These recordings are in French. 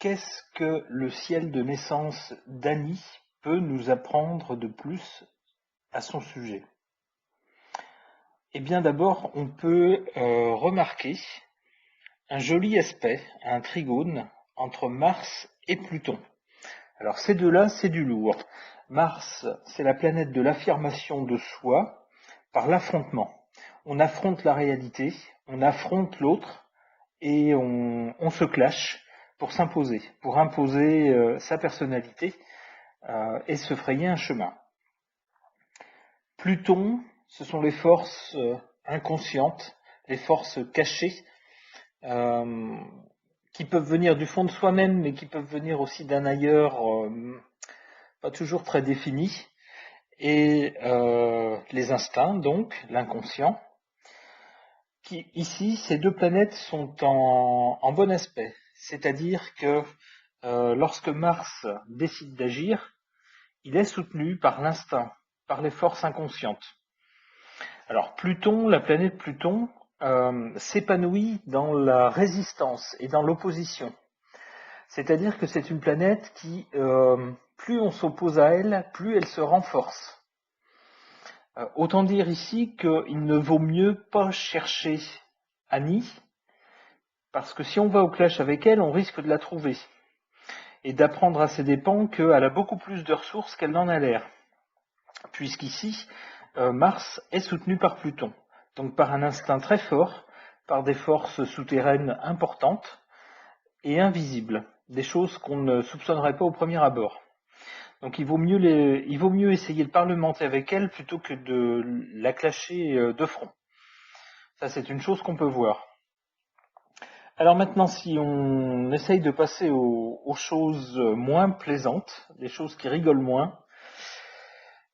qu'est-ce que le ciel de naissance d'Annie peut nous apprendre de plus à son sujet? Eh bien d'abord, on peut remarquer un joli aspect, un trigone, entre Mars et Pluton. Alors ces deux-là, c'est du lourd. Mars, c'est la planète de l'affirmation de soi par l'affrontement. On affronte la réalité, on affronte l'autre et on se clash pour s'imposer, pour imposer sa personnalité et se frayer un chemin. Pluton, ce sont les forces inconscientes, les forces cachées, qui peuvent venir du fond de soi-même, mais qui peuvent venir aussi d'un ailleurs pas toujours très défini. Et les instincts, donc, l'inconscient. Ici, ces deux planètes sont en bon aspect. C'est-à-dire que lorsque Mars décide d'agir, il est soutenu par l'instinct, par les forces inconscientes. Alors Pluton, la planète Pluton, s'épanouit dans la résistance et dans l'opposition. C'est-à-dire que c'est une planète qui, plus on s'oppose à elle, plus elle se renforce. Autant dire ici qu'il ne vaut mieux pas chercher Annie, parce que si on va au clash avec elle, on risque de la trouver. Et d'apprendre à ses dépens qu'elle a beaucoup plus de ressources qu'elle n'en a l'air. Puisqu'ici, Mars est soutenu par Pluton. Donc par un instinct très fort, par des forces souterraines importantes et invisibles. Des choses qu'on ne soupçonnerait pas au premier abord. Donc il vaut mieux essayer de parlementer avec elle plutôt que de la clasher de front. Ça, c'est une chose qu'on peut voir. Alors maintenant, si on essaye de passer aux choses moins plaisantes, les choses qui rigolent moins,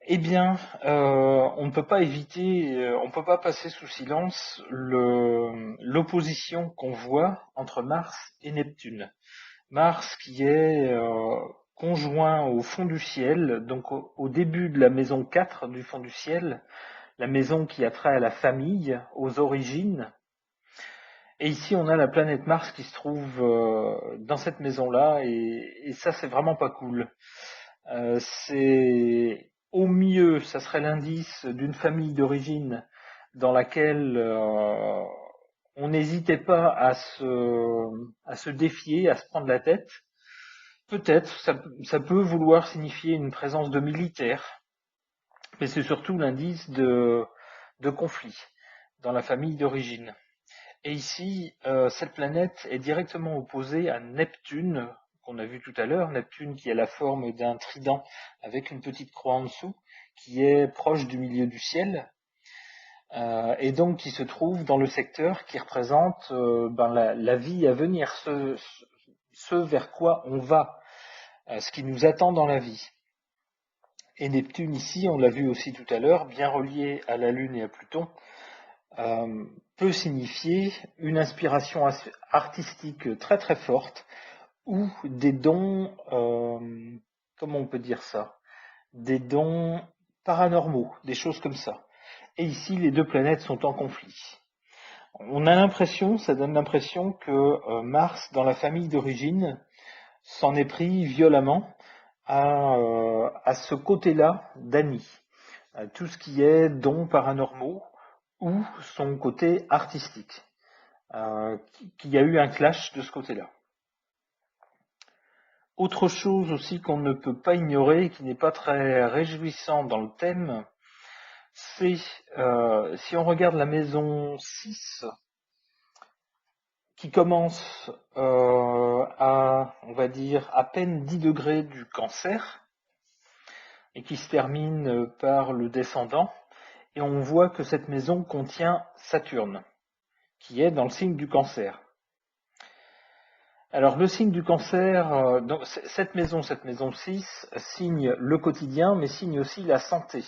eh bien, on ne peut pas éviter, on ne peut pas passer sous silence l'opposition qu'on voit entre Mars et Neptune. Mars qui est conjoint au fond du ciel, donc au début de la maison 4 du fond du ciel, la maison qui a trait à la famille, aux origines. Et ici, on a la planète Mars qui se trouve dans cette maison-là, et ça, c'est vraiment pas cool. C'est au mieux, ça serait l'indice d'une famille d'origine dans laquelle on n'hésitait pas à se défier, à se prendre la tête. Peut-être, ça peut vouloir signifier une présence de militaires, mais c'est surtout l'indice de conflit dans la famille d'origine. Et ici, cette planète est directement opposée à Neptune, qu'on a vu tout à l'heure, Neptune qui a la forme d'un trident avec une petite croix en dessous, qui est proche du milieu du ciel, et donc qui se trouve dans le secteur qui représente la vie à venir, ce vers quoi on va, ce qui nous attend dans la vie. Et Neptune ici, on l'a vu aussi tout à l'heure, bien relié à la Lune et à Pluton, peut signifier une inspiration artistique très très forte ou des dons, comment on peut dire ça, des dons paranormaux, des choses comme ça. Et ici, les deux planètes sont en conflit. On a l'impression, ça donne l'impression que Mars, dans la famille d'origine, s'en est pris violemment à ce côté-là d'Annie, à tout ce qui est dons paranormaux ou son côté artistique, qu'il y a eu un clash de ce côté-là. Autre chose aussi qu'on ne peut pas ignorer, qui n'est pas très réjouissant dans le thème, c'est si on regarde la maison 6, qui commence à, on va dire, à peine 10 degrés du Cancer, et qui se termine par le descendant, et on voit que cette maison contient Saturne, qui est dans le signe du Cancer. Alors le signe du Cancer, donc, cette maison 6, signe le quotidien, mais signe aussi la santé.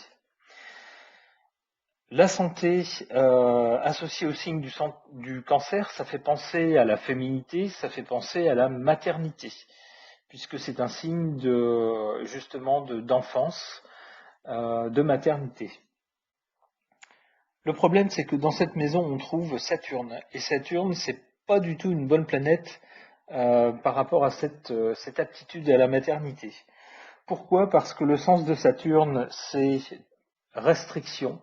La santé associée au signe du Cancer, ça fait penser à la féminité, ça fait penser à la maternité, puisque c'est un signe d'enfance, de maternité. Le problème, c'est que dans cette maison, on trouve Saturne, et Saturne, c'est pas du tout une bonne planète par rapport à cette aptitude à la maternité. Pourquoi? Parce que le sens de Saturne, c'est restriction,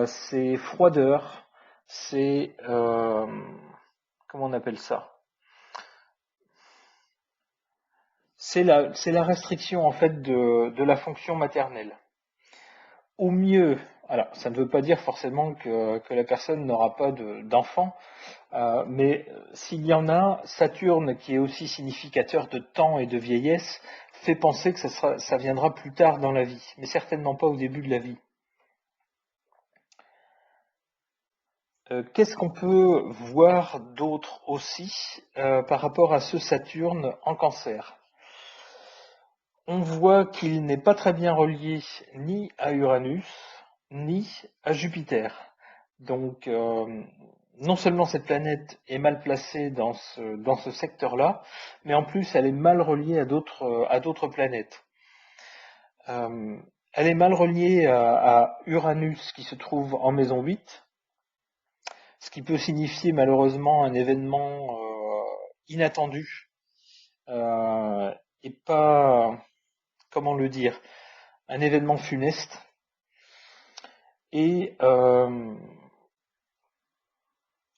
c'est froideur, c'est comment on appelle ça? C'est la restriction en fait de la fonction maternelle. Au mieux, alors ça ne veut pas dire forcément que la personne n'aura pas d'enfant, mais s'il y en a, Saturne, qui est aussi significateur de temps et de vieillesse, fait penser que ça viendra plus tard dans la vie, mais certainement pas au début de la vie. Qu'est-ce qu'on peut voir d'autre aussi par rapport à ce Saturne en Cancer? On voit qu'il n'est pas très bien relié ni à Uranus, ni à Jupiter. Donc, non seulement cette planète est mal placée dans ce secteur-là, mais en plus elle est mal reliée à d'autres planètes. Elle est mal reliée à Uranus qui se trouve en maison 8, ce qui peut signifier malheureusement un événement inattendu et pas, comment le dire, un événement funeste. Et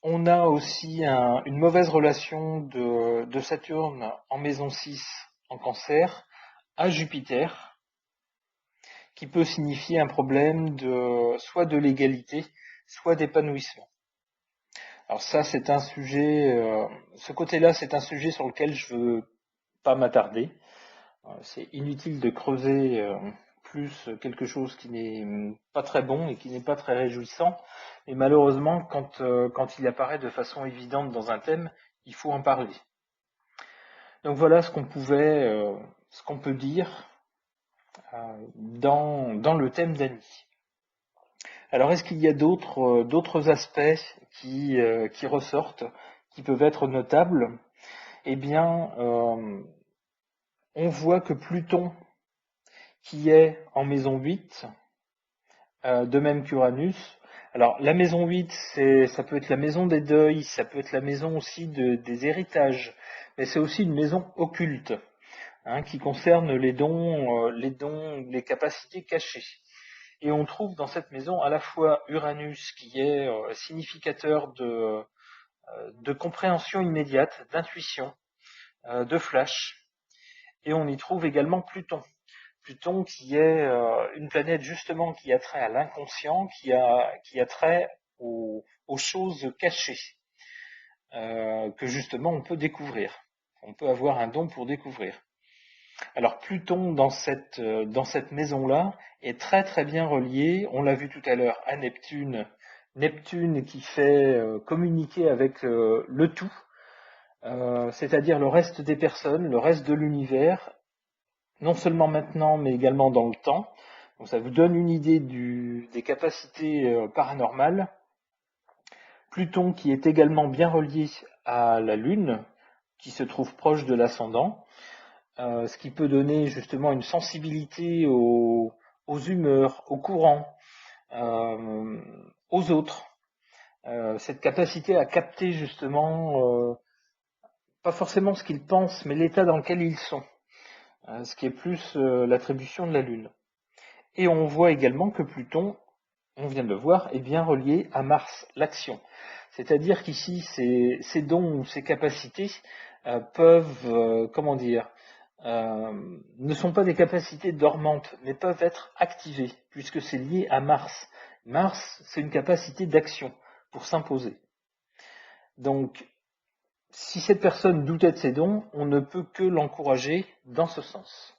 on a aussi une mauvaise relation de Saturne en maison 6 en Cancer à Jupiter, qui peut signifier un problème soit de l'égalité, soit d'épanouissement. Alors ça, c'est un sujet, ce côté-là, c'est un sujet sur lequel je veux pas m'attarder. C'est inutile de creuser plus quelque chose qui n'est pas très bon et qui n'est pas très réjouissant. Et malheureusement, quand il apparaît de façon évidente dans un thème, il faut en parler. Donc voilà ce qu'on peut dire dans le thème d'Annie. Alors est-ce qu'il y a d'autres aspects qui ressortent, qui peuvent être notables? Eh bien, on voit que Pluton, qui est en maison 8, de même qu'Uranus. Alors la maison 8, ça peut être la maison des deuils, ça peut être la maison aussi des héritages, mais c'est aussi une maison occulte, qui concerne les dons, les capacités cachées. Et on trouve dans cette maison à la fois Uranus, qui est significateur de compréhension immédiate, d'intuition, de flash, et on y trouve également Pluton. Pluton qui est une planète justement qui a trait à l'inconscient, qui a trait aux choses cachées, que justement on peut découvrir. On peut avoir un don pour découvrir. Alors Pluton dans cette maison-là est très très bien relié, on l'a vu tout à l'heure, à Neptune. Neptune qui fait communiquer avec le tout, c'est-à-dire le reste des personnes, le reste de l'univers, non seulement maintenant, mais également dans le temps. Donc ça vous donne une idée des capacités paranormales. Pluton qui est également bien relié à la Lune, qui se trouve proche de l'ascendant, ce qui peut donner justement une sensibilité aux humeurs, aux courants, aux autres. Cette capacité à capter justement, pas forcément ce qu'ils pensent, mais l'état dans lequel ils sont. Ce qui est plus l'attribution de la Lune. Et on voit également que Pluton, on vient de le voir, est bien relié à Mars, l'action. C'est-à-dire qu'ici, ces dons ou ces capacités peuvent, ne sont pas des capacités dormantes, mais peuvent être activées, puisque c'est lié à Mars. Mars, c'est une capacité d'action pour s'imposer. Donc, si cette personne doutait de ses dons, on ne peut que l'encourager dans ce sens.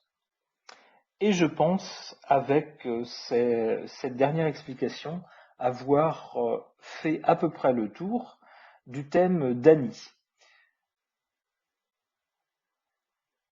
Et je pense, avec cette dernière explication, avoir fait à peu près le tour du thème d'Annie.